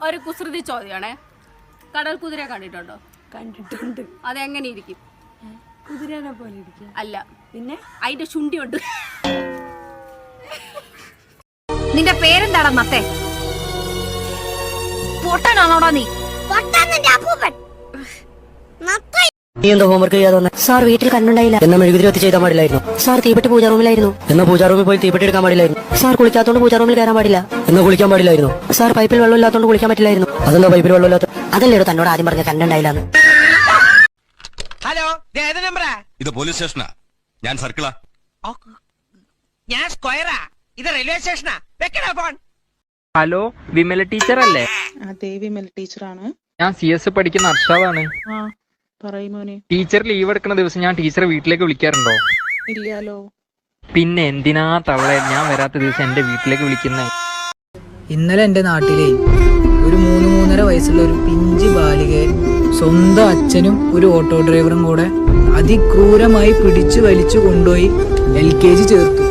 ഒരു കുസൃതി ചോദ്യമാണേ. കടൽ കുതിര കണ്ടിട്ടുണ്ടോ? കണ്ടിട്ടുണ്ട്. അതെങ്ങനെ ഇരിക്കും? കുതിരനെ പോലെ ഇരിക്കും. അല്ല, പിന്നെ അതിന്റെ ചുണ്ടിയുണ്ട്. നിന്റെ പേരെന്താടാ നത്തെ? പൊട്ടനാണോടാ നീ? നീ എന്താ ഹോംവർക്ക് ചെയ്യാതെ വന്നെ? സാർ വീട്ടിൽ കണ്ടുണ്ടായില്ല. എന്നാ മെഴുകുതിരി കത്തി ചെയ്താൽ പാടില്ലായിരുന്നു? സാർ തീപ്പെട്ടി പൂജാ റൂമിലായിരുന്നു. എന്നാ പൂജാ റൂമിൽ പോയി തീപ്പെട്ടി എടുക്കാൻ പാടില്ലായിരുന്നു? സാർ കുളിക്കാത്തോണ്ട് പൂജാ റൂമിൽ കയറാൻ പാടില്ല. എന്നാ കുളിക്കാൻ പാടില്ലായിരുന്നു? സാർ പൈപ്പിൽ വെള്ളം ഇല്ലാത്തോണ്ട് കുളിക്കാൻ പറ്റില്ലായിരുന്നു. അതെന്താ പൈപ്പിൽ വെള്ളമില്ലാത്ത? അതല്ലേടോ തന്നോട് ആദ്യം പറഞ്ഞ കണ്ടുണ്ടായില്ലാന്ന്. ഹലോ, ഏത് നമ്പറാ? ഇത് പോലീസ് സ്റ്റേഷനാ. ഞാൻ സർക്കിളാ. ഞാൻ സ്ക്വയറാ. ഇത് റെയിൽവേ സ്റ്റേഷനാ. വെക്കടാ ഫോൺ. ഹലോ, വിമല ടീച്ചർ അല്ലേ? അതെ, വിമൽ ടീച്ചറാണ്. ഞാൻ CS പഠിക്കുന്ന അർഷാദാണ്. പറയുമോനെ. ടീച്ചർ ലീവ് എടുക്കുന്ന ദിവസം ഞാൻ ടീച്ചറെ വീട്ടിലേക്ക് വിളിക്കാറുണ്ടോ? ഇല്ലാലോ. പിന്നെ എന്തിനാ തവളെ ഞാൻ വരാത്ത ദിവസം എന്റെ വീട്ടിലേക്ക് വിളിക്കുന്നേ? ഇന്നലെ എൻ്റെ നാട്ടിലെ ഒരു 3-3.5 വയസ്സുള്ള ഒരു പിഞ്ച് ബാലികയെ സ്വന്തം അച്ഛനും ഒരു ഓട്ടോ ഡ്രൈവറും കൂടെ അതിക്രൂരമായി പിടിച്ചു വലിച്ചു കൊണ്ടുപോയി LKG ചേർത്തു.